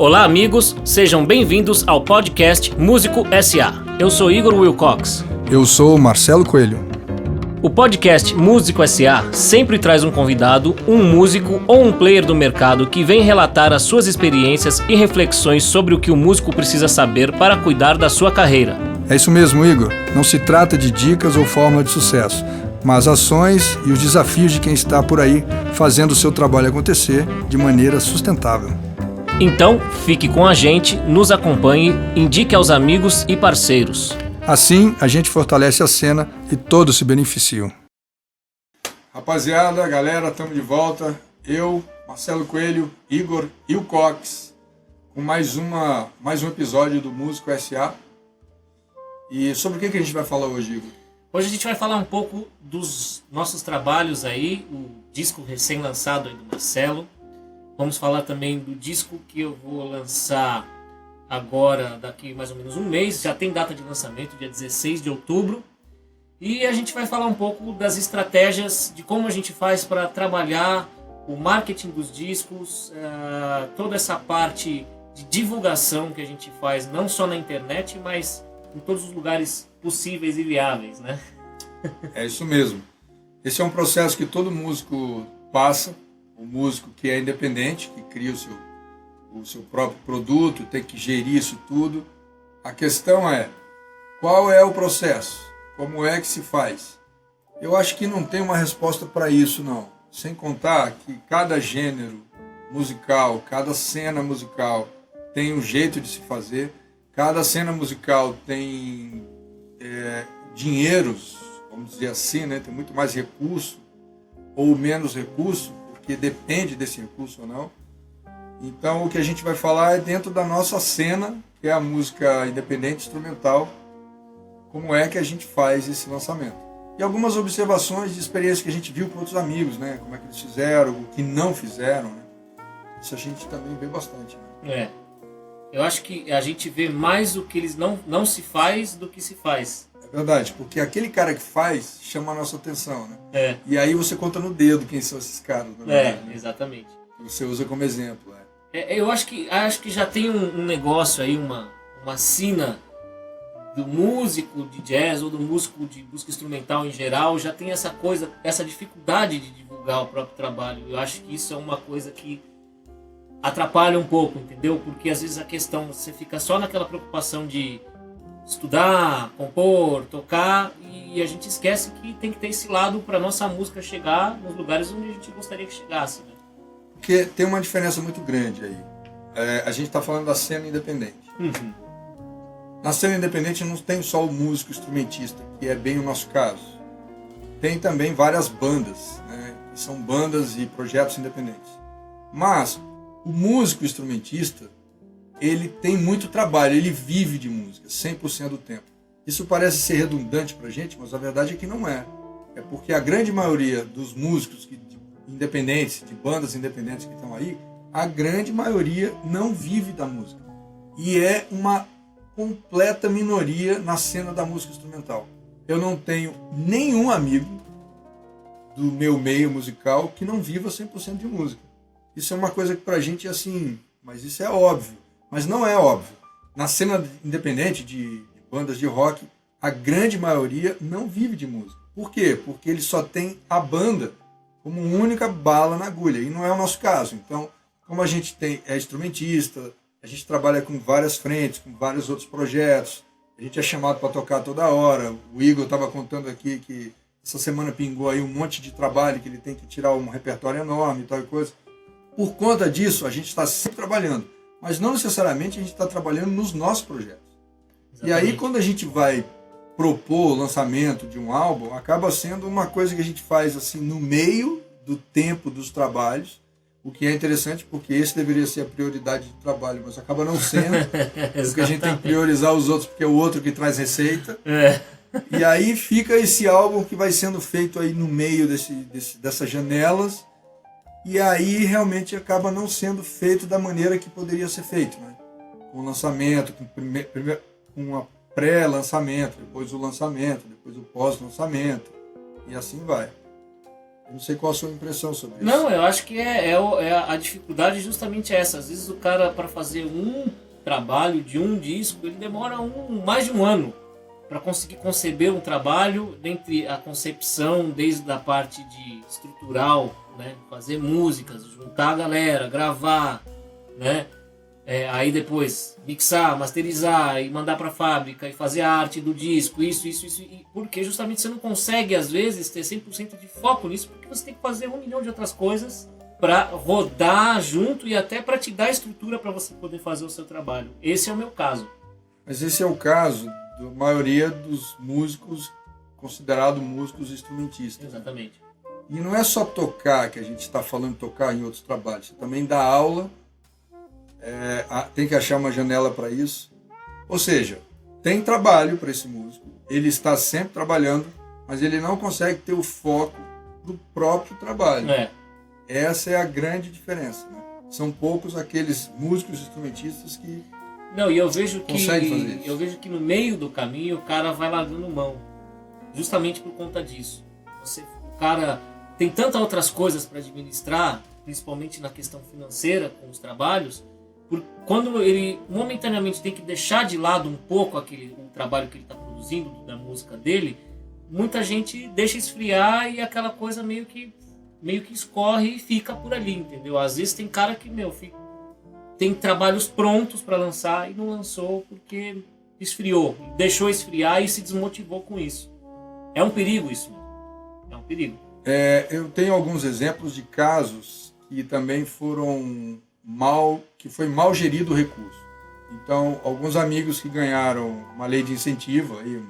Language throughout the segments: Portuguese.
Olá, amigos, sejam bem-vindos ao podcast Músico S.A. Eu sou Igor Wilcox. Eu sou Marcelo Coelho. O podcast Músico S.A. sempre traz um convidado, um músico ou um player do mercado que vem relatar as suas experiências e reflexões sobre o que o músico precisa saber para cuidar da sua carreira. É isso mesmo, Igor. Não se trata de dicas ou fórmula de sucesso, mas ações e os desafios de quem está por aí fazendo o seu trabalho acontecer de maneira sustentável. Então, fique com a gente, nos acompanhe, indique aos amigos e parceiros. Assim, a gente fortalece a cena e todos se beneficiam. Rapaziada, galera, estamos de volta. Eu, Marcelo Coelho, Igor Wilcox, com mais um episódio do Músico S.A. E sobre o que a gente vai falar hoje, Igor? Hoje a gente vai falar um pouco dos nossos trabalhos aí, o disco recém-lançado aí do Marcelo. Vamos falar também do disco que eu vou lançar agora, daqui mais ou menos um mês. Já tem data de lançamento, dia 16 de outubro. E a gente vai falar um pouco das estratégias, de como a gente faz para trabalhar o marketing dos discos, toda essa parte de divulgação que a gente faz, não só na internet, mas em todos os lugares possíveis e viáveis, né? É isso mesmo. Esse é um processo que todo músico passa. O músico que é independente, que cria o seu próprio produto, tem que gerir isso tudo. A questão é, qual é o processo? Como é que se faz? Eu acho que não tem uma resposta para isso, não. Sem contar que cada gênero musical, cada cena musical tem um jeito de se fazer. Cada cena musical tem dinheiros, vamos dizer assim, né? Tem muito mais recurso ou menos recurso, porque depende desse recurso ou não. Então o que a gente vai falar é dentro da nossa cena, que é a música independente instrumental, como é que a gente faz esse lançamento. E algumas observações de experiência que a gente viu com outros amigos, né? Como é que eles fizeram, o que não fizeram, né? Isso a gente também vê bastante, né? Eu acho que a gente vê mais o que eles não se faz do que se faz. É verdade, porque aquele cara que faz chama a nossa atenção, né? E aí você conta no dedo quem são esses caras, né? Exatamente. Você usa como exemplo, eu acho que já tem um negócio aí, uma sina do músico de jazz ou do músico de música instrumental em geral, já tem essa coisa, essa dificuldade de divulgar o próprio trabalho. Eu acho que isso é uma coisa que atrapalha um pouco, entendeu? Porque às vezes a questão, você fica só naquela preocupação de estudar, compor, tocar, e a gente esquece que tem que ter esse lado para nossa música chegar nos lugares onde a gente gostaria que chegasse, né? Porque tem uma diferença muito grande aí. A gente está falando da cena independente. Uhum. Na cena independente não tem só o músico instrumentista, que é bem o nosso caso. Tem também várias bandas, né? Que são bandas e projetos independentes. Mas o músico instrumentista, ele tem muito trabalho, ele vive de música 100% do tempo. Isso parece ser redundante pra gente, mas a verdade é que não é. É porque a grande maioria dos músicos independentes, de bandas independentes que estão aí, a grande maioria não vive da música. E é uma completa minoria na cena da música instrumental. Eu não tenho nenhum amigo do meu meio musical que não viva 100% de música. Isso é uma coisa que pra gente é assim, mas isso é óbvio. Mas não é óbvio. Na cena independente de bandas de rock, a grande maioria não vive de música. Por quê? Porque ele só tem a banda como única bala na agulha. E não é o nosso caso. Então, como a gente é instrumentista, a gente trabalha com várias frentes, com vários outros projetos, a gente é chamado para tocar toda hora. O Igor estava contando aqui que essa semana pingou aí um monte de trabalho, que ele tem que tirar um repertório enorme e tal coisa. Por conta disso, a gente está sempre trabalhando. Mas não necessariamente a gente está trabalhando nos nossos projetos. Exatamente. E aí, quando a gente vai propor o lançamento de um álbum, acaba sendo uma coisa que a gente faz assim no meio do tempo dos trabalhos, o que é interessante porque esse deveria ser a prioridade de trabalho, mas acaba não sendo, porque a gente tem que priorizar os outros, porque é o outro que traz receita. E aí fica esse álbum que vai sendo feito aí no meio dessas janelas, e aí realmente acaba não sendo feito da maneira que poderia ser feito, né? Com o lançamento, com uma pré-lançamento, depois o lançamento, depois o pós-lançamento, e assim vai. Eu não sei qual a sua impressão sobre isso. Não, eu acho que a dificuldade justamente essa. Às vezes o cara, para fazer um trabalho de um disco, ele demora mais de um ano para conseguir conceber um trabalho, dentre a concepção, desde a parte de estrutural, né? Fazer músicas, juntar a galera, gravar, né? Aí depois mixar, masterizar e mandar para a fábrica e fazer a arte do disco, isso. Porque justamente você não consegue, às vezes, ter 100% de foco nisso, porque você tem que fazer 1 milhão de outras coisas para rodar junto e até para te dar a estrutura para você poder fazer o seu trabalho. Esse é o meu caso. Mas esse é o caso da maioria dos músicos considerados músicos instrumentistas. Exatamente. E não é só tocar, que a gente está falando de tocar em outros trabalhos. Você também dá aula, tem que achar uma janela para isso. Ou seja, tem trabalho para esse músico, ele está sempre trabalhando, mas ele não consegue ter o foco do próprio trabalho. Essa é a grande diferença, né? São poucos aqueles músicos instrumentistas que não, e eu vejo conseguem fazer isso. Eu vejo que no meio do caminho o cara vai largando mão, justamente por conta disso. O cara tem tantas outras coisas para administrar, principalmente na questão financeira com os trabalhos, quando ele momentaneamente tem que deixar de lado um pouco o trabalho que ele está produzindo, da música dele, muita gente deixa esfriar e aquela coisa meio que escorre e fica por ali, entendeu? Às vezes tem cara que, tem trabalhos prontos para lançar e não lançou porque esfriou, deixou esfriar e se desmotivou com isso. É um perigo isso, é um perigo. Eu tenho alguns exemplos de casos que também que foi mal gerido o recurso. Então, alguns amigos que ganharam uma lei de incentivo aí,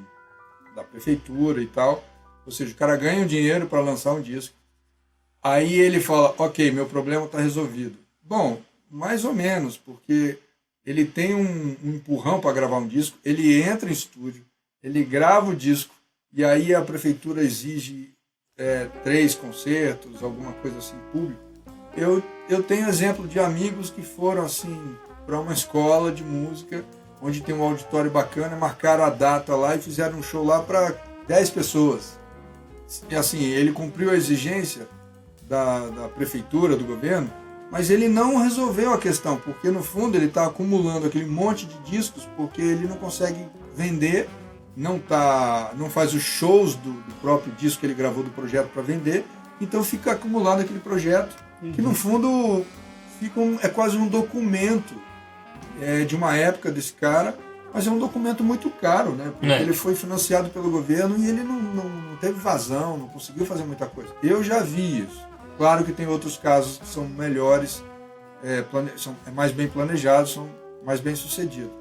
da prefeitura e tal, ou seja, o cara ganha um dinheiro para lançar um disco, aí ele fala, ok, meu problema está resolvido. Bom, mais ou menos, porque ele tem um empurrão para gravar um disco, ele entra em estúdio, ele grava o disco, e aí a prefeitura exige 3 concertos, alguma coisa assim, público. Eu tenho exemplo de amigos que foram assim para uma escola de música, onde tem um auditório bacana, marcaram a data lá e fizeram um show lá para 10 pessoas. E assim, ele cumpriu a exigência da prefeitura, do governo, mas ele não resolveu a questão, porque no fundo ele está acumulando aquele monte de discos, porque ele não consegue vender, não faz os shows do próprio disco que ele gravou do projeto para vender, então fica acumulado aquele projeto, que no fundo é quase um documento de uma época desse cara, mas é um documento muito caro, né? Porque ele foi financiado pelo governo e ele não teve vazão, não conseguiu fazer muita coisa. Eu já vi isso. Claro que tem outros casos que são melhores, são mais bem planejados, são mais bem sucedidos.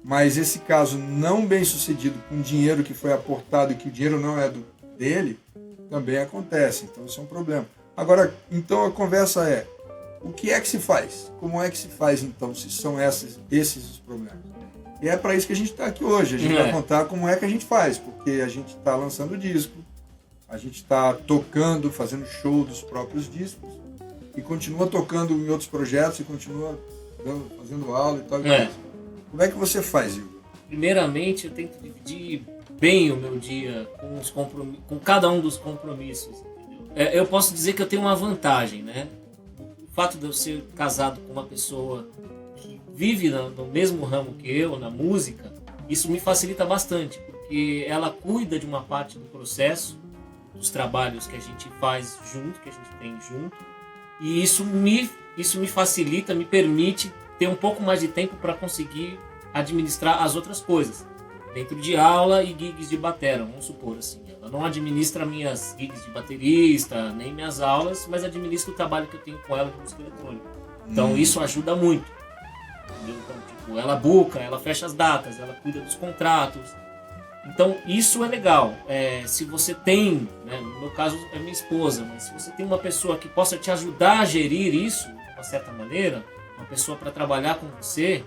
Mas esse caso não bem sucedido, com dinheiro que foi aportado e que o dinheiro não é dele, também acontece. Então isso é um problema. Agora, então a conversa é, o que é que se faz? Como é que se faz então, se são esses os problemas? E é para isso que a gente está aqui hoje. A gente vai contar como é que a gente faz, porque a gente está lançando disco, a gente está tocando, fazendo show dos próprios discos, e continua tocando em outros projetos, e continua fazendo aula e tal. Como é que você faz, Igor? Primeiramente, eu tento dividir bem o meu dia com cada um dos compromissos. Entendeu? Eu posso dizer que eu tenho uma vantagem, né? O fato de eu ser casado com uma pessoa que vive no mesmo ramo que eu, na música, isso me facilita bastante, porque ela cuida de uma parte do processo, dos trabalhos que a gente faz junto, que a gente tem junto, e isso me facilita, me permite ter um pouco mais de tempo para conseguir administrar as outras coisas, dentro de aula e gigs de batera, vamos supor assim. Ela não administra minhas gigs de baterista, nem minhas aulas, mas administra o trabalho que eu tenho com ela de música eletrônica. Então isso ajuda muito. Entendeu? Então, tipo, ela buca, ela fecha as datas, ela cuida dos contratos. Então isso é legal. Se você tem, né, no meu caso é minha esposa, mas se você tem uma pessoa que possa te ajudar a gerir isso, de uma certa maneira, uma pessoa para trabalhar com você,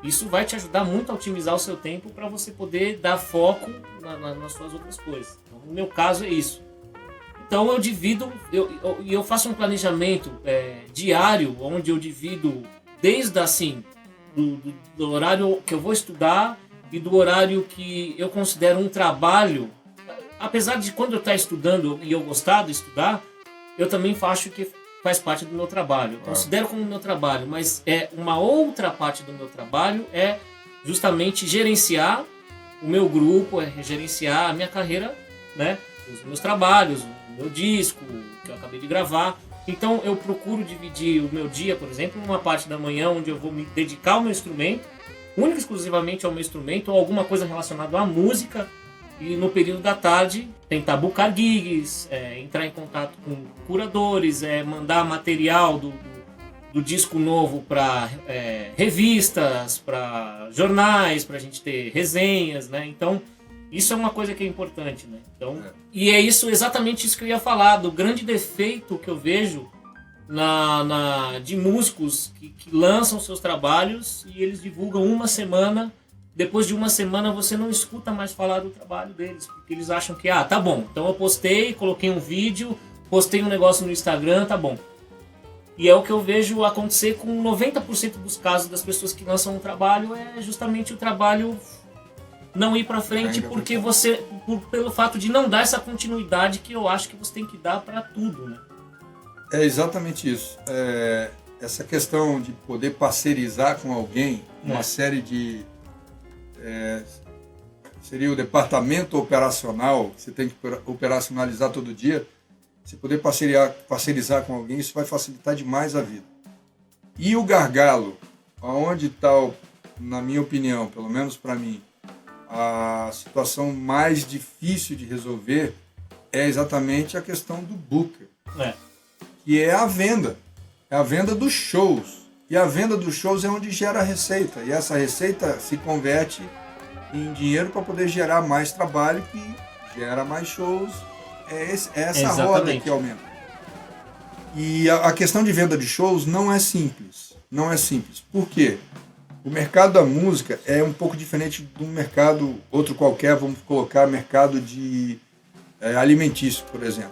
isso vai te ajudar muito a otimizar o seu tempo para você poder dar foco nas suas outras coisas. Então, no meu caso é isso. Então eu divido, eu faço um planejamento diário, onde eu divido desde assim, do horário que eu vou estudar e do horário que eu considero um trabalho. Apesar de quando eu estou estudando e eu gostar de estudar, eu também acho que faz parte do meu trabalho. Eu considero como meu trabalho, mas é uma outra parte do meu trabalho é justamente gerenciar o meu grupo, é gerenciar a minha carreira, né? Os meus trabalhos, o meu disco, que eu acabei de gravar. Então eu procuro dividir o meu dia, por exemplo, numa parte da manhã onde eu vou me dedicar ao meu instrumento, única e exclusivamente ao meu instrumento, ou alguma coisa relacionada à música, e no período da tarde tentar buscar gigs, entrar em contato com curadores, mandar material do disco novo para revistas, para jornais, para a gente ter resenhas, né? Então isso é uma coisa que é importante, né? Então, e é exatamente isso que eu ia falar, do grande defeito que eu vejo de músicos que lançam seus trabalhos e eles divulgam uma semana. Depois de uma semana você não escuta mais falar do trabalho deles, porque eles acham que, tá bom, então eu postei, coloquei um vídeo, postei um negócio no Instagram, tá bom. E é o que eu vejo acontecer com 90% dos casos das pessoas que lançam um trabalho, é justamente o trabalho não ir pra frente, porque pelo fato de não dar essa continuidade que eu acho que você tem que dar para tudo, né? É exatamente isso. Essa questão de poder parcerizar com alguém, uma série de... seria o departamento operacional, que você tem que operacionalizar todo dia. Se poder parcerizar com alguém, isso vai facilitar demais a vida. E o gargalo, aonde está, na minha opinião, pelo menos para mim, a situação mais difícil de resolver é exatamente a questão do booker, que é a venda. É a venda dos shows. E a venda dos shows é onde gera a receita. E essa receita se converte em dinheiro para poder gerar mais trabalho, que gera mais shows. É essa roda que aumenta. E a questão de venda de shows não é simples. Não é simples. Por quê? O mercado da música é um pouco diferente do mercado outro qualquer, vamos colocar mercado de alimentício, por exemplo.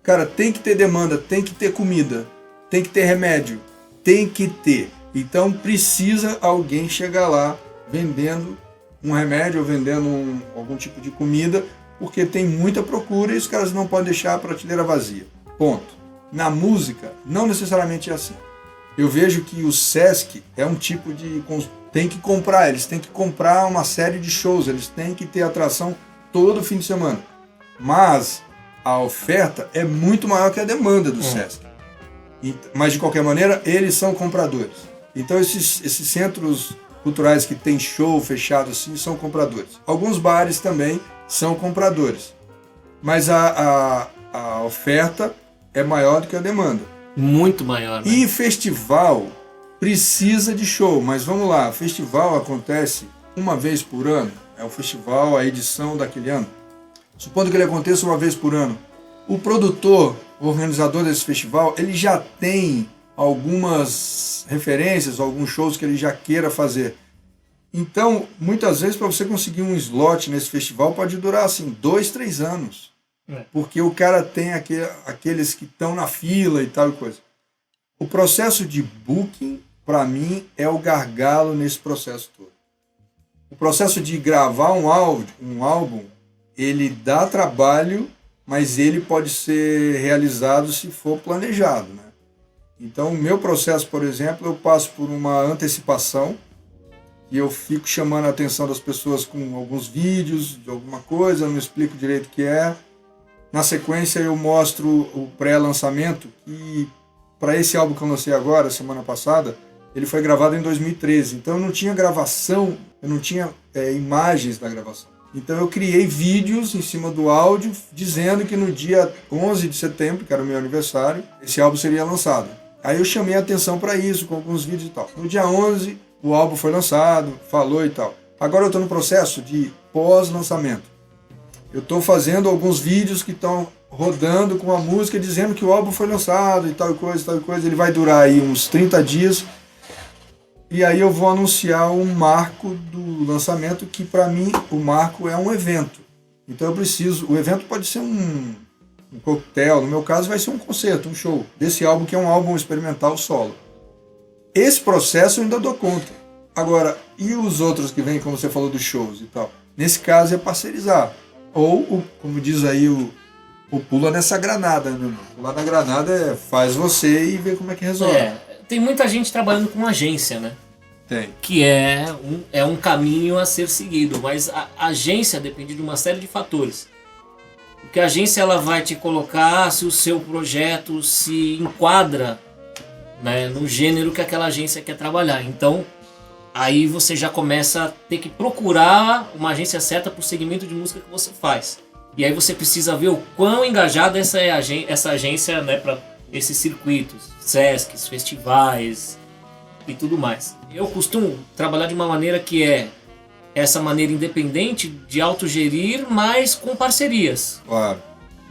Cara, tem que ter demanda, tem que ter comida, tem que ter remédio, tem que ter. Então precisa alguém chegar lá vendendo um remédio ou vendendo algum tipo de comida, porque tem muita procura e os caras não podem deixar a prateleira vazia. Ponto. Na música, não necessariamente é assim. Eu vejo que o Sesc é um tipo de... tem que comprar, eles têm que comprar uma série de shows, eles têm que ter atração todo fim de semana. Mas a oferta é muito maior que a demanda do Sesc. Mas, de qualquer maneira, eles são compradores. Então, esses centros culturais que tem show fechado assim são compradores. Alguns bares também são compradores. Mas a oferta é maior do que a demanda. Muito maior, né? E festival precisa de show. Mas vamos lá, festival acontece uma vez por ano. É o festival, a edição daquele ano. Supondo que ele aconteça uma vez por ano. O produtor, o organizador desse festival, ele já tem algumas referências, alguns shows que ele já queira fazer. Então, muitas vezes, para você conseguir um slot nesse festival, pode durar assim 2, 3 anos. Porque o cara tem aqueles que estão na fila e tal e coisa. O processo de booking, para mim, é o gargalo nesse processo todo. O processo de gravar um álbum, ele dá trabalho, mas ele pode ser realizado se for planejado, né? Então, o meu processo, por exemplo, eu passo por uma antecipação e eu fico chamando a atenção das pessoas com alguns vídeos de alguma coisa, não explico direito o que é. Na sequência, eu mostro o pré-lançamento, e para esse álbum que eu lancei agora, semana passada, ele foi gravado em 2013. Então, eu não tinha gravação, eu não tinha imagens da gravação. Então, eu criei vídeos em cima do áudio, dizendo que no dia 11 de setembro, que era o meu aniversário, esse álbum seria lançado. Aí eu chamei a atenção para isso, com alguns vídeos e tal. No dia 11, o álbum foi lançado, falou e tal. Agora eu estou no processo de pós-lançamento. Eu estou fazendo alguns vídeos que estão rodando com a música, dizendo que o álbum foi lançado e tal e coisa, tal e coisa. Ele vai durar aí uns 30 dias. E aí eu vou anunciar um marco do lançamento, que para mim o marco é um evento. Então eu preciso... O evento pode ser um coquetel, no meu caso vai ser um concerto, um show, desse álbum que é um álbum experimental solo. Esse processo eu ainda dou conta. Agora, e os outros que vêm, como você falou, dos shows e tal? Nesse caso é parcerizar. Ou, como diz aí ou pula nessa granada, né, meu irmão? Pular na granada é faz você e vê como é que resolve. Tem muita gente trabalhando com agência, né? Tem. Que é um caminho a ser seguido, mas a agência depende de uma série de fatores. Porque a agência ela vai te colocar se o seu projeto se enquadra, né, no gênero que aquela agência quer trabalhar. Então, aí você já começa a ter que procurar uma agência certa para o segmento de música que você faz. E aí você precisa ver o quão engajada essa agência, né, para esses circuitos, Sescs, festivais e tudo mais. Eu costumo trabalhar de uma maneira que é essa maneira independente de autogerir, mas com parcerias. Claro.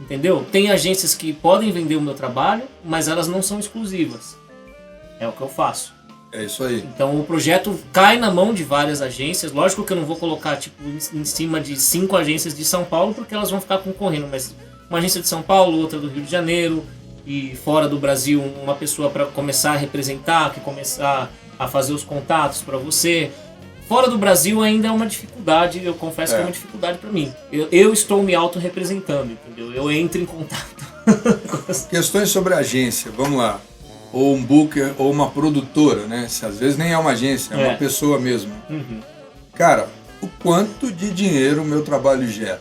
Entendeu? Tem agências que podem vender o meu trabalho, mas elas não são exclusivas. É o que eu faço. É isso aí. Então o projeto cai na mão de várias agências. Lógico que eu não vou colocar tipo, em cima de 5 agências de São Paulo, porque elas vão ficar concorrendo. Mas uma agência de São Paulo, outra do Rio de Janeiro, e fora do Brasil, uma pessoa para começar a representar, que começar a fazer os contatos para você. Fora do Brasil ainda é uma dificuldade, eu confesso que é uma dificuldade para mim. Eu estou me auto-representando, entendeu? Eu entro em contato. Questões sobre agência, vamos lá. Ou um booker, ou uma produtora, né? Se às vezes nem é uma agência, é uma pessoa mesmo. Uhum. Cara, o quanto de dinheiro o meu trabalho gera?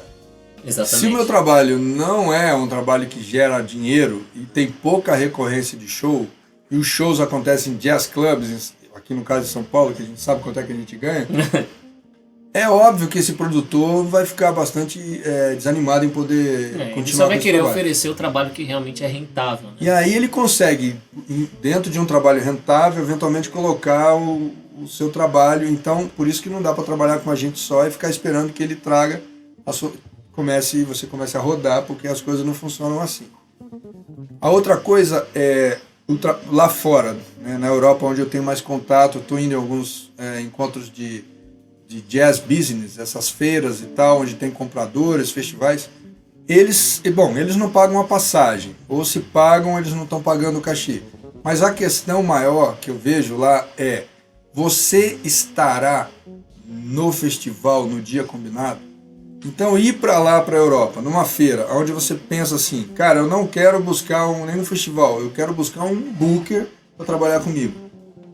Exatamente. Se o meu trabalho não é um trabalho que gera dinheiro e tem pouca recorrência de show, e os shows acontecem em jazz clubs, aqui no caso de São Paulo, que a gente sabe quanto é que a gente ganha, é óbvio que esse produtor vai ficar bastante desanimado em poder continuar. Ele só vai querer trabalho. oferecer o trabalho que realmente é rentável. Né? E aí ele consegue, dentro de um trabalho rentável, eventualmente colocar o seu trabalho. Então, por isso que não dá para trabalhar com a gente só e ficar esperando que ele traga, você comece a rodar, porque as coisas não funcionam assim. A outra coisa é lá fora, né, na Europa, onde eu tenho mais contato, estou indo em alguns encontros de jazz business, essas feiras e tal, onde tem compradores, festivais. Eles não pagam a passagem, ou se pagam, eles não estão pagando o cachê. Mas a questão maior que eu vejo lá é: você estará no festival no dia combinado? Então, ir para lá, para a Europa, numa feira, onde você pensa assim, cara, eu não quero buscar nenhum festival, eu quero buscar um booker para trabalhar comigo.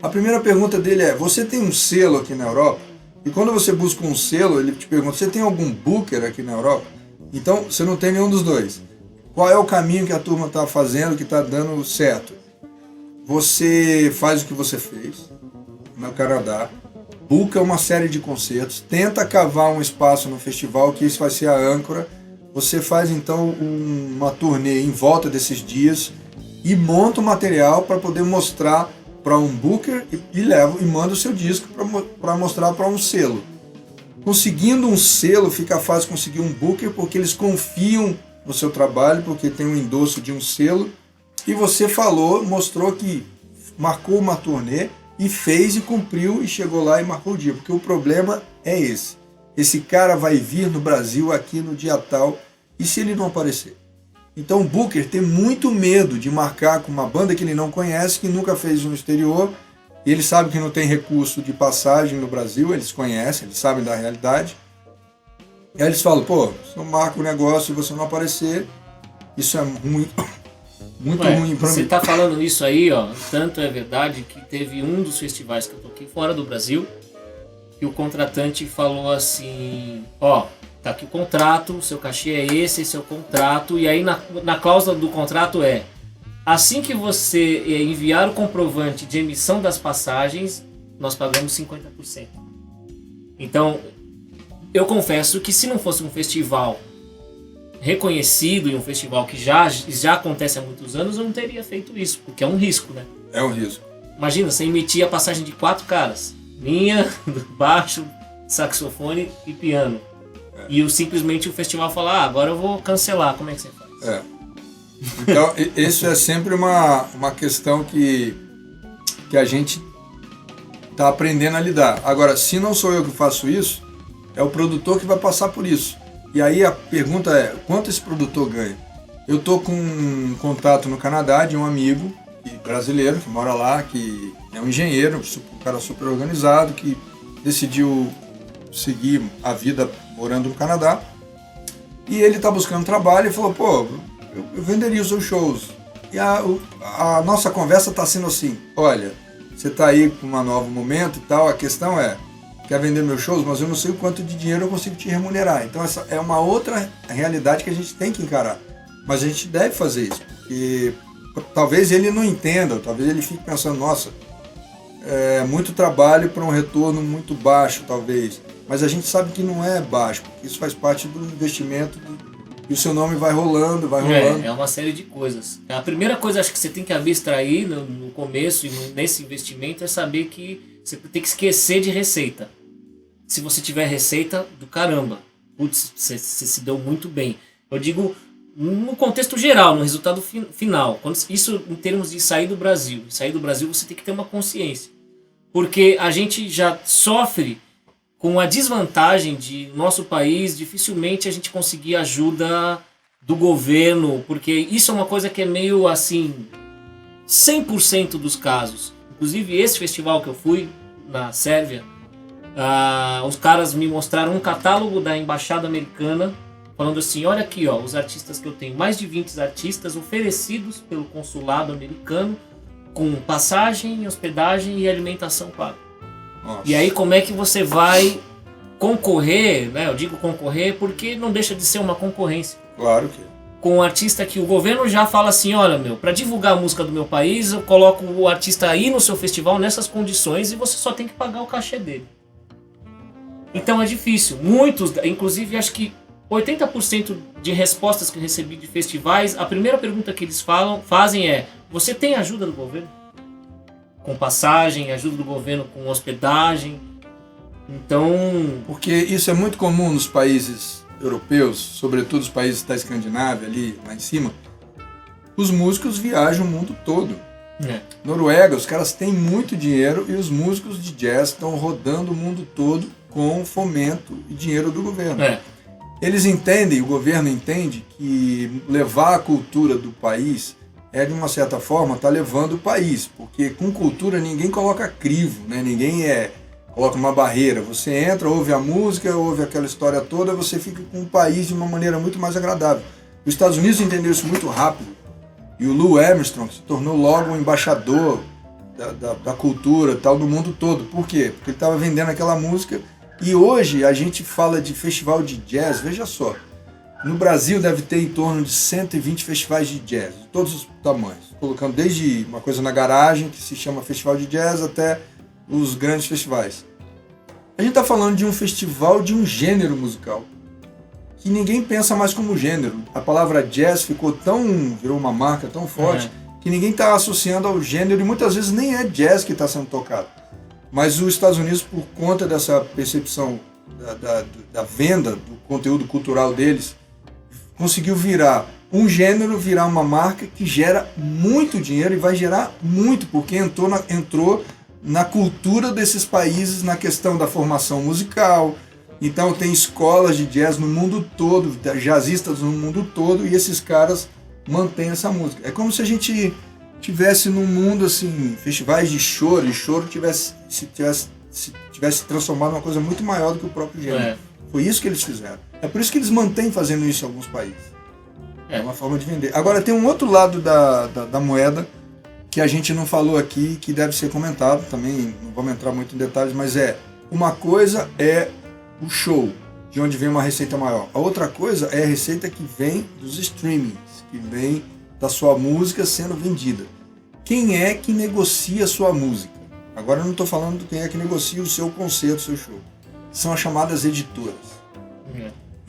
A primeira pergunta dele é: você tem um selo aqui na Europa? E quando você busca um selo, ele te pergunta: você tem algum booker aqui na Europa? Então, você não tem nenhum dos dois. Qual é o caminho que a turma está fazendo que está dando certo? Você faz o que você fez no Canadá, busca uma série de concertos, tenta cavar um espaço no festival, que isso vai ser a âncora. Você faz então uma turnê em volta desses dias e monta o material para poder mostrar para um booker e manda o seu disco para mostrar para um selo. Conseguindo um selo, fica fácil conseguir um booker, porque eles confiam no seu trabalho, porque tem um endosso de um selo. E você mostrou que marcou uma turnê e fez e cumpriu e chegou lá e marcou o dia. Porque o problema é esse. Esse cara vai vir no Brasil aqui no dia tal, e se ele não aparecer? Então o booker tem muito medo de marcar com uma banda que ele não conhece, que nunca fez no exterior, e ele sabe que não tem recurso de passagem no Brasil, eles conhecem, eles sabem da realidade. E aí eles falam: pô, se eu marco o negócio e você não aparecer, isso é muito ruim pra mim. Você tá falando isso aí, ó, tanto é verdade que teve um dos festivais que eu toquei fora do Brasil, que o contratante falou assim: ó, tá aqui o contrato, o seu cachê é esse é o contrato, e aí na cláusula do contrato é: assim que você enviar o comprovante de emissão das passagens, nós pagamos 50%. Então, eu confesso que se não fosse um festival reconhecido e um festival que já acontece há muitos anos, eu não teria feito isso, porque é um risco, né? É um risco. Imagina, você emitir a passagem de 4 caras, minha, baixo, saxofone e piano. E simplesmente o festival falar: agora eu vou cancelar, como é que você faz? Então, isso é sempre uma questão que a gente está aprendendo a lidar. Agora, se não sou eu que faço isso, é o produtor que vai passar por isso. E aí a pergunta é: quanto esse produtor ganha? Eu estou com um contato no Canadá de um amigo brasileiro que mora lá, que é um engenheiro, um cara super organizado, que decidiu seguir a vida morando no Canadá. E ele está buscando trabalho e falou: pô, eu venderia os seus shows. E a nossa conversa está sendo assim, olha, você está aí com um novo momento e tal, a questão é, quer vender meus shows, mas eu não sei o quanto de dinheiro eu consigo te remunerar. Então essa é uma outra realidade que a gente tem que encarar. Mas a gente deve fazer isso, porque talvez ele não entenda, talvez ele fique pensando, nossa, é muito trabalho para um retorno muito baixo, talvez. Mas a gente sabe que não é baixo, porque isso faz parte do investimento e o seu nome vai rolando, vai rolando. É uma série de coisas. A primeira coisa acho que você tem que abstrair no começo e nesse investimento é saber que você tem que esquecer de receita. Se você tiver receita, do caramba, putz, você se deu muito bem. Eu digo no contexto geral, no resultado final. Isso em termos de sair do Brasil. Sair do Brasil você tem que ter uma consciência. Porque a gente já sofre com a desvantagem de nosso país, dificilmente a gente conseguir ajuda do governo, porque isso é uma coisa que é meio assim, 100% dos casos. Inclusive esse festival que eu fui na Sérvia, os caras me mostraram um catálogo da Embaixada Americana, falando assim, olha aqui, ó, os artistas que eu tenho, mais de 20 artistas oferecidos pelo consulado americano, com passagem, hospedagem e alimentação paga. Nossa. E aí como é que você vai concorrer, né? Eu digo concorrer porque não deixa de ser uma concorrência. Claro que é. Com um artista que o governo já fala assim, olha para divulgar a música do meu país, eu coloco o artista aí no seu festival nessas condições e você só tem que pagar o cachê dele. Então é difícil. Muitos, inclusive acho que 80% de respostas que eu recebi de festivais, a primeira pergunta que eles fazem é, você tem ajuda do governo? Com passagem, ajuda do governo com hospedagem. Então... Porque isso é muito comum nos países europeus, sobretudo os países da Escandinávia, ali lá em cima. Os músicos viajam o mundo todo. Noruega, os caras têm muito dinheiro e os músicos de jazz estão rodando o mundo todo com fomento e dinheiro do governo. Eles entendem, o governo entende que levar a cultura do país de uma certa forma, tá levando o país, porque com cultura ninguém coloca crivo, né? Ninguém coloca uma barreira. Você entra, ouve a música, ouve aquela história toda, você fica com o país de uma maneira muito mais agradável. Os Estados Unidos entenderam isso muito rápido, e o Lou Armstrong se tornou logo um embaixador da cultura tal, do mundo todo. Por quê? Porque ele estava vendendo aquela música, e hoje a gente fala de festival de jazz, veja só, no Brasil deve ter em torno de 120 festivais de jazz, de todos os tamanhos, colocando desde uma coisa na garagem, que se chama festival de jazz, até os grandes festivais. A gente está falando de um festival de um gênero musical, que ninguém pensa mais como gênero. A palavra jazz virou uma marca tão forte, que ninguém está associando ao gênero, e muitas vezes nem é jazz que está sendo tocado. Mas os Estados Unidos, por conta dessa percepção da venda do conteúdo cultural deles, conseguiu virar um gênero, virar uma marca que gera muito dinheiro e vai gerar muito, porque entrou na cultura desses países, na questão da formação musical. Então tem escolas de jazz no mundo todo, jazzistas no mundo todo, e esses caras mantêm essa música. É como se a gente tivesse num mundo assim, festivais de choro, e choro tivesse transformado em uma coisa muito maior do que o próprio gênero. Foi isso que eles fizeram. É por isso que eles mantêm fazendo isso em alguns países. É uma forma de vender. Agora tem um outro lado da moeda que a gente não falou aqui, que deve ser comentado também, não vamos entrar muito em detalhes, mas uma coisa é o show, de onde vem uma receita maior. A outra coisa é a receita que vem dos streamings, que vem da sua música sendo vendida. Quem é que negocia a sua música? Agora eu não estou falando de quem é que negocia o seu concerto, o seu show. São as chamadas editoras.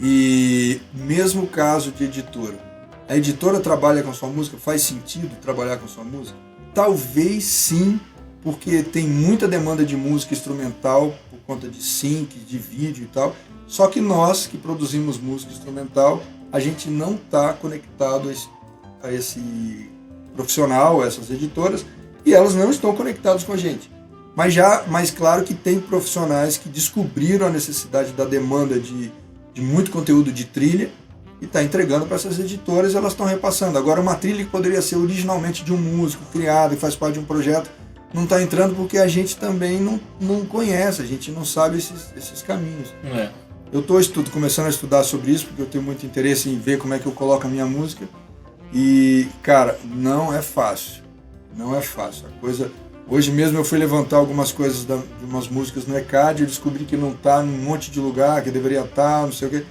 E mesmo caso de editora, a editora trabalha com a sua música? Faz sentido trabalhar com a sua música? Talvez sim, porque tem muita demanda de música instrumental por conta de sync, de vídeo e tal. Só que nós que produzimos música instrumental, a gente não está conectado a esse profissional, a essas editoras, e elas não estão conectadas com a gente. Mas claro que tem profissionais que descobriram a necessidade da demanda de muito conteúdo de trilha e está entregando para essas editoras, elas estão repassando. Agora uma trilha que poderia ser originalmente de um músico criado e faz parte de um projeto, não está entrando porque a gente também não conhece, a gente não sabe esses caminhos. Eu estou começando a estudar sobre isso, porque eu tenho muito interesse em ver como é que eu coloco a minha música, E, cara, não é fácil. Não é fácil. A coisa... Hoje mesmo eu fui levantar algumas coisas de umas músicas no ECAD e eu descobri que não tá num monte de lugar, que deveria estar, não sei o quê.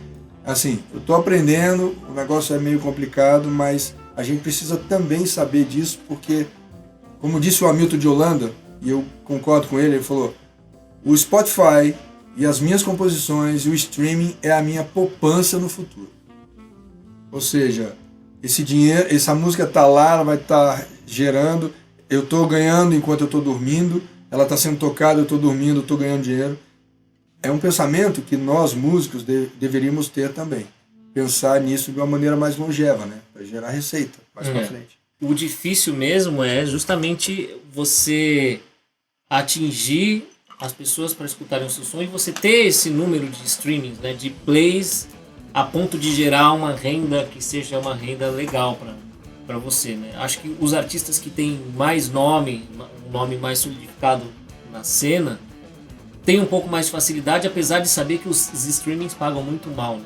Assim, eu tô aprendendo, o negócio é meio complicado, mas a gente precisa também saber disso, porque, como disse o Hamilton de Holanda, e eu concordo com ele falou, o Spotify e as minhas composições e o streaming é a minha poupança no futuro. Ou seja, esse dinheiro, essa música tá lá, ela vai estar gerando, eu estou ganhando enquanto eu estou dormindo, ela está sendo tocada, eu estou dormindo, eu estou ganhando dinheiro. É um pensamento que nós, músicos, deveríamos ter também. Pensar nisso de uma maneira mais longeva, né? Para gerar receita mais para frente. O difícil mesmo é justamente você atingir as pessoas para escutarem o seu som e você ter esse número de streamings, né, de plays, a ponto de gerar uma renda que seja uma renda legal para você, né? Acho que os artistas que têm mais nome, um nome mais solidificado na cena, têm um pouco mais de facilidade, apesar de saber que os streamings pagam muito mal, né?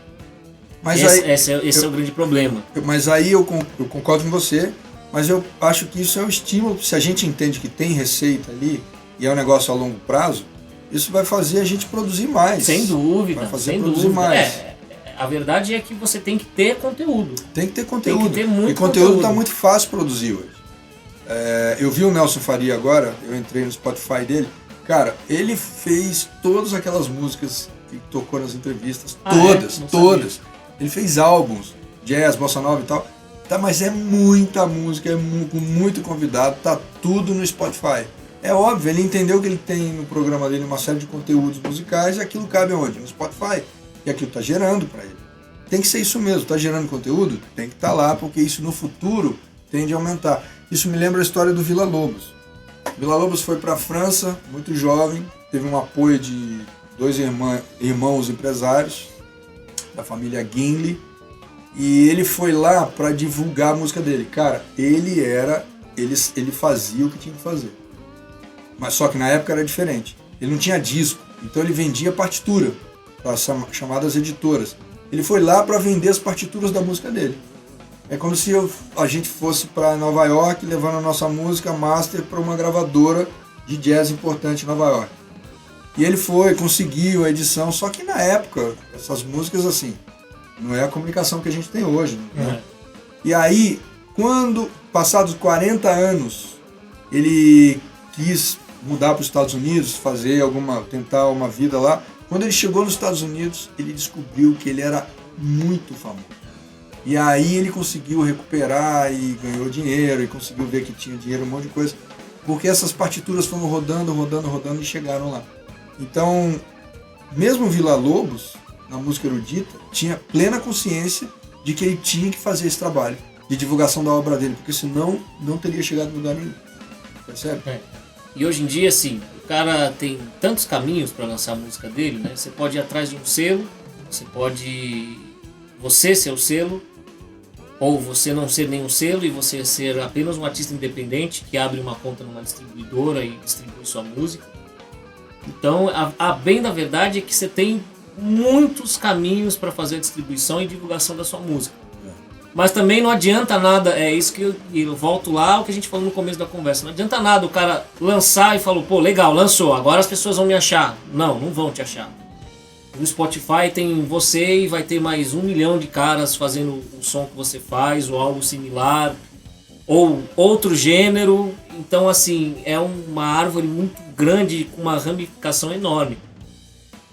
Mas esse é o grande problema. Mas aí eu concordo com você, mas eu acho que isso é um estímulo. Se a gente entende que tem receita ali e é um negócio a longo prazo, isso vai fazer a gente produzir mais. Sem dúvida. Vai fazer sem produzir dúvida. mais. A verdade é que você tem que ter conteúdo. Tem que ter conteúdo. Tem que ter muito e conteúdo está muito fácil produzir hoje. Eu vi o Nelson Faria agora, eu entrei no Spotify dele. Cara, ele fez todas aquelas músicas que tocou nas entrevistas. Todas. Ele fez álbuns, jazz, bossa nova e tal. Tá, mas é muita música, com muito convidado, tá tudo no Spotify. É óbvio, ele entendeu que ele tem no programa dele uma série de conteúdos musicais e aquilo cabe onde? No Spotify. E aquilo está gerando para ele. Tem que ser isso mesmo, está gerando conteúdo? Tem que estar lá, porque isso no futuro tende a aumentar. Isso me lembra a história do Villa Lobos. Villa Lobos foi para a França, muito jovem, teve um apoio de 2 irmãos empresários, da família Guinle, e ele foi lá para divulgar a música dele. Cara, ele fazia o que tinha que fazer. Mas só que na época era diferente. Ele não tinha disco, então ele vendia partitura para as chamadas editoras. Ele foi lá para vender as partituras da música dele. É como se a gente fosse para Nova York levando a nossa música master para uma gravadora de jazz importante em Nova York. E ele foi, conseguiu a edição, só que na época, essas músicas assim, não é a comunicação que a gente tem hoje. Né? E aí, quando, passados 40 anos, ele quis mudar para os Estados Unidos, tentar uma vida lá. Quando ele chegou nos Estados Unidos, ele descobriu que ele era muito famoso. E aí ele conseguiu recuperar e ganhou dinheiro, e conseguiu ver que tinha dinheiro, um monte de coisa, porque essas partituras foram rodando e chegaram lá. Então, mesmo Villa Lobos, na música erudita, tinha plena consciência de que ele tinha que fazer esse trabalho de divulgação da obra dele, porque senão não teria chegado em lugar nenhum. Percebe? E hoje em dia, assim, o cara tem tantos caminhos para lançar a música dele, né? Você pode ir atrás de um selo, você pode ser o selo, ou você não ser nenhum selo e você ser apenas um artista independente que abre uma conta numa distribuidora e distribui sua música. Então, a bem da verdade é que você tem muitos caminhos para fazer a distribuição e divulgação da sua música. Mas também não adianta nada, é isso que eu volto lá ao que a gente falou no começo da conversa. Não adianta nada o cara lançar e falou, pô, legal, lançou, agora as pessoas vão me achar. Não vão te achar. No Spotify tem você e vai ter mais 1 milhão de caras fazendo o som que você faz, ou algo similar, ou outro gênero. Então, assim, é uma árvore muito grande, com uma ramificação enorme.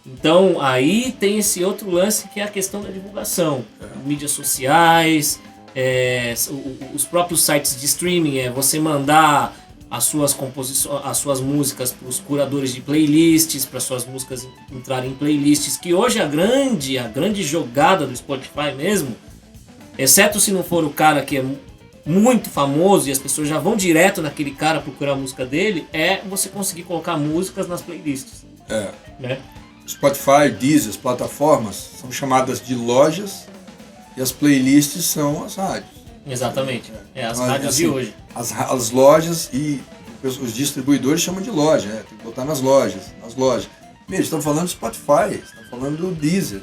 Então, aí tem esse outro lance que é a questão da divulgação. Mídias sociais, os próprios sites de streaming, você mandar as suas composições, as suas músicas para os curadores de playlists, para suas músicas entrarem em playlists, que hoje a grande jogada do Spotify mesmo, exceto se não for o cara que é muito famoso e as pessoas já vão direto naquele cara procurar a música dele, é você conseguir colocar músicas nas playlists. Né? Spotify, Deezer, as plataformas são chamadas de lojas e as playlists são as rádios. Exatamente, as rádios de hoje. As lojas e os distribuidores chamam de loja, tem que botar nas lojas. Meu, estão falando do Spotify, estão falando do Deezer,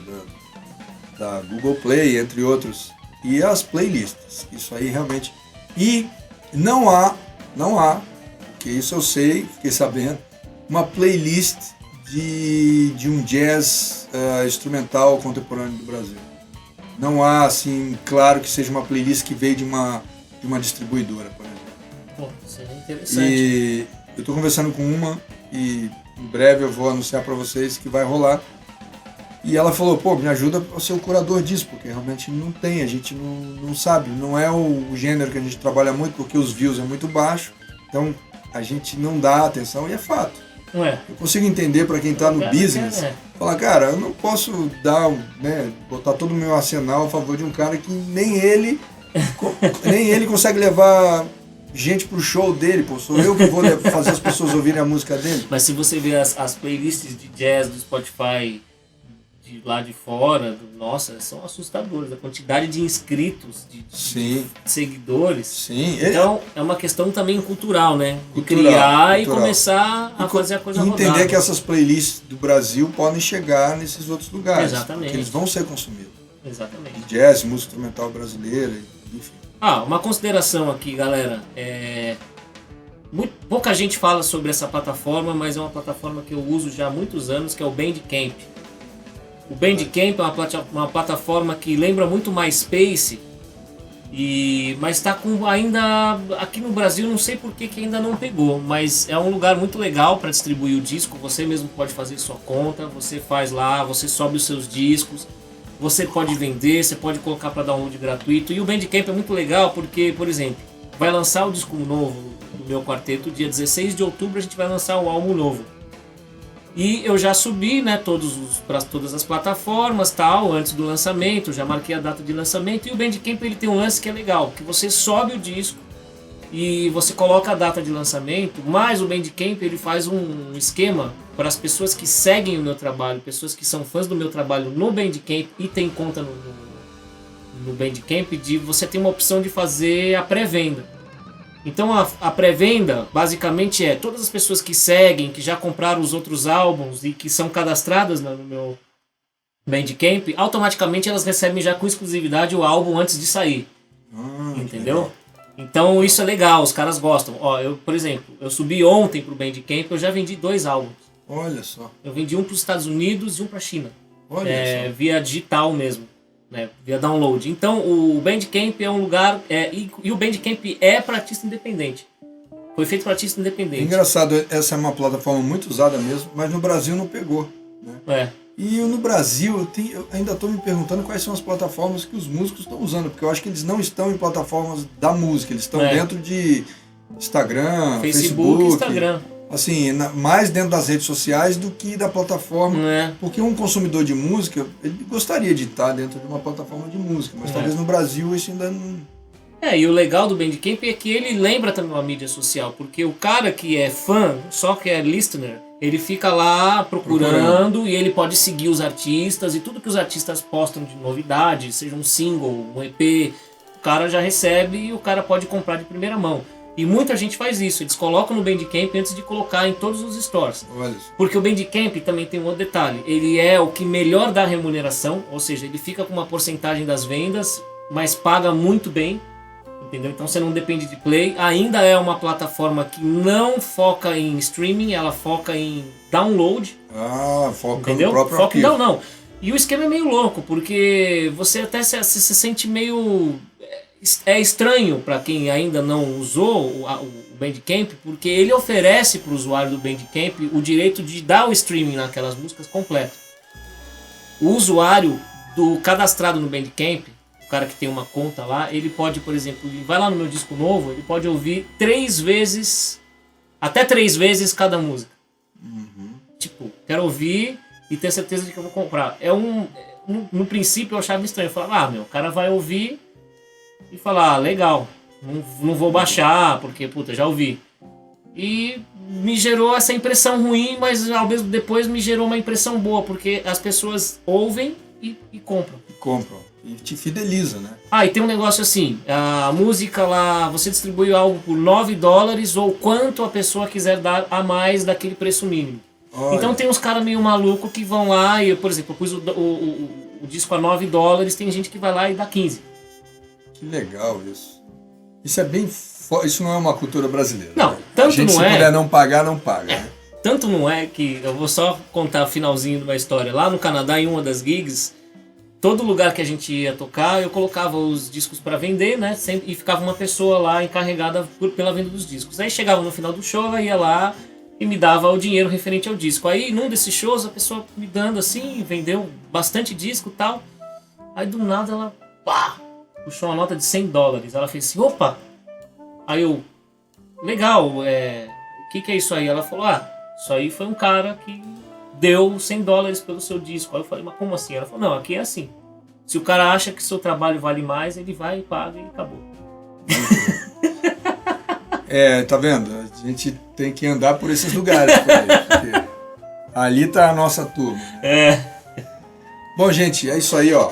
da Google Play, entre outros. e as playlists. Isso aí realmente. E não há, porque isso eu sei, fiquei sabendo, uma playlist de um jazz instrumental contemporâneo do Brasil. Não há, assim, claro que seja uma playlist que veio de uma distribuidora, por exemplo. Pô, isso é interessante. E eu estou conversando com uma e em breve eu vou anunciar para vocês que vai rolar. E ela falou, pô, me ajuda a ser o curador disso, porque realmente não tem, a gente não sabe, não é o gênero que a gente trabalha muito, porque os views é muito baixo, então a gente não dá atenção e é fato. Não é? Eu consigo entender para quem está no business, falar, cara, eu não posso botar todo o meu arsenal a favor de um cara que nem ele consegue levar gente pro show dele, pô, sou eu que vou fazer as pessoas ouvirem a música dele. Mas se você ver as playlists de jazz do Spotify de lá de fora, nossa, são assustadoras. A quantidade de inscritos, de seguidores. Sim. Então, é uma questão também cultural, né? Cultural. E começar a fazer a coisa rodar. Entender que essas playlists do Brasil podem chegar nesses outros lugares. Exatamente. Porque eles vão ser consumidos. Exatamente. Jazz, música instrumental brasileira, enfim. Uma consideração aqui, galera. Pouca gente fala sobre essa plataforma, mas é uma plataforma que eu uso já há muitos anos, que é o Bandcamp. O Bandcamp é uma plataforma que lembra muito MySpace, mas está com ainda aqui no Brasil, não sei por que ainda não pegou, mas é um lugar muito legal para distribuir o disco. Você mesmo pode fazer sua conta, você faz lá, você sobe os seus discos, você pode vender, você pode colocar para download gratuito. E o Bandcamp é muito legal porque, por exemplo, vai lançar o disco novo do meu quarteto, dia 16 de outubro a gente vai lançar o álbum novo. E eu já subi, né, para todas as plataformas, tal, antes do lançamento, já marquei a data de lançamento. E o Bandcamp ele tem um lance que é legal, que você sobe o disco e você coloca a data de lançamento, mas o Bandcamp ele faz um esquema para as pessoas que seguem o meu trabalho, pessoas que são fãs do meu trabalho no Bandcamp e têm conta no Bandcamp, de você ter uma opção de fazer a pré-venda. Então a pré-venda basicamente é todas as pessoas que seguem, que já compraram os outros álbuns e que são cadastradas no meu Bandcamp, automaticamente elas recebem já com exclusividade o álbum antes de sair. Entendeu? Então isso é legal, os caras gostam. Por exemplo, eu subi ontem pro Bandcamp, eu já vendi 2 álbuns. Olha só. Eu vendi um para os Estados Unidos e um para a China. Olha só. Via digital mesmo. Né, via download. Então o Bandcamp é um lugar e o Bandcamp é para artista independente. Foi feito para artista independente. Engraçado, essa é uma plataforma muito usada mesmo, mas no Brasil não pegou, né? E no Brasil eu ainda estou me perguntando quais são as plataformas que os músicos estão usando, porque eu acho que eles não estão em plataformas da música, eles estão dentro de Instagram, Facebook, Instagram. Assim, mais dentro das redes sociais do que da plataforma. Porque um consumidor de música, ele gostaria de estar dentro de uma plataforma de música, mas talvez no Brasil isso ainda não... E o legal do Bandcamp é que ele lembra também uma mídia social, porque o cara que é fã, só que é listener, ele fica lá procurando e ele pode seguir os artistas e tudo que os artistas postam de novidade, seja um single, um EP, o cara já recebe e o cara pode comprar de primeira mão. E muita gente faz isso, eles colocam no Bandcamp antes de colocar em todos os stores. Porque o Bandcamp também tem um outro detalhe, ele é o que melhor dá remuneração, ou seja, ele fica com uma porcentagem das vendas, mas paga muito bem, entendeu? Então você não depende de play, ainda é uma plataforma que não foca em streaming, ela foca em download. Foca entendeu? no próprio arquivo. Não. E o esquema é meio louco, porque você até se sente meio... É estranho para quem ainda não usou o Bandcamp, porque ele oferece para o usuário do Bandcamp o direito de dar o streaming naquelas músicas completo. O usuário cadastrado no Bandcamp, o cara que tem uma conta lá, ele pode, por exemplo, vai lá no meu disco novo, ele pode ouvir 3 vezes, até 3 vezes cada música. Tipo, quero ouvir e ter certeza de que eu vou comprar. No princípio eu achava estranho, eu falava, o cara vai ouvir e falar, legal, não vou baixar, porque, já ouvi. E me gerou essa impressão ruim, mas ao mesmo depois me gerou uma impressão boa, porque as pessoas ouvem e compram. E te fideliza, né? E tem um negócio assim, a música lá, você distribui algo por $9 ou quanto a pessoa quiser dar a mais daquele preço mínimo. Olha. Então tem uns caras meio malucos que vão lá e, por exemplo, eu pus o disco a $9, tem gente que vai lá e dá 15. Que legal isso. Isso é bem... Isso não é uma cultura brasileira. Não, né? tanto a gente, não se é... puder não pagar, não paga. Né? Tanto não é que... Eu vou só contar o finalzinho de uma história. Lá no Canadá, em uma das gigs, todo lugar que a gente ia tocar, eu colocava os discos para vender, né? E ficava uma pessoa lá encarregada pela venda dos discos. Aí chegava no final do show, ela ia lá e me dava o dinheiro referente ao disco. Aí num desses shows, a pessoa me dando assim, vendeu bastante disco e tal. Aí do nada ela, pá, puxou uma nota de $100. Ela fez assim, opa! Aí eu, legal, o que é isso aí? Ela falou, isso aí foi um cara que deu $100 pelo seu disco. Aí eu falei, mas como assim? Ela falou, não, aqui é assim. Se o cara acha que seu trabalho vale mais, ele vai, paga e acabou. Tá vendo? A gente tem que andar por esses lugares, porque ali tá a nossa turma. Bom, gente, é isso aí, ó.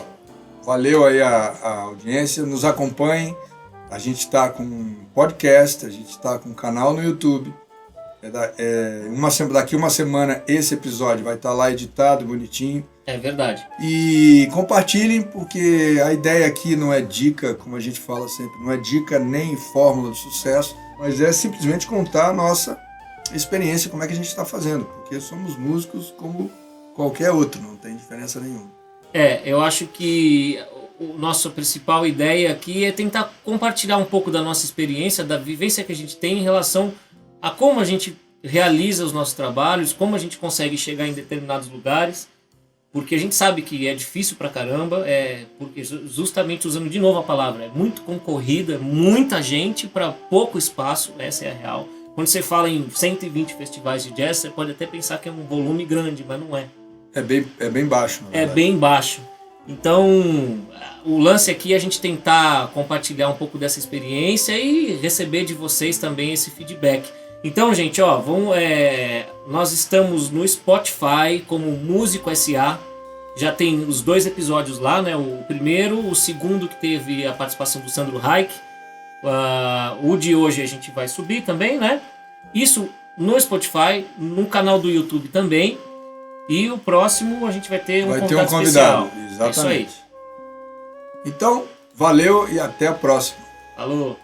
Valeu aí a audiência, nos acompanhem. A gente está com um podcast, a gente está com um canal no YouTube. Daqui uma semana esse episódio vai estar lá editado, bonitinho. É verdade. E compartilhem, porque a ideia aqui não é dica, como a gente fala sempre, não é dica nem fórmula de sucesso, mas é simplesmente contar a nossa experiência, como é que a gente está fazendo, porque somos músicos como qualquer outro, não tem diferença nenhuma. Eu acho que a nossa principal ideia aqui é tentar compartilhar um pouco da nossa experiência, da vivência que a gente tem em relação a como a gente realiza os nossos trabalhos, como a gente consegue chegar em determinados lugares, porque a gente sabe que é difícil pra caramba, porque justamente usando de novo a palavra, é muito concorrida, muita gente para pouco espaço, essa é a real. Quando você fala em 120 festivais de jazz, você pode até pensar que é um volume grande, mas não é. É bem baixo, na verdade. É bem baixo. Então, o lance aqui é a gente tentar compartilhar um pouco dessa experiência e receber de vocês também esse feedback. Então, gente, nós estamos no Spotify como Músico S.A. Já tem os 2 episódios lá, né? O primeiro, o segundo que teve a participação do Sandro Reich. O de hoje a gente vai subir também, né? Isso no Spotify, no canal do YouTube também. E o próximo a gente vai ter um convidado especial. Exatamente. É isso aí. Então, valeu e até a próxima. Falou.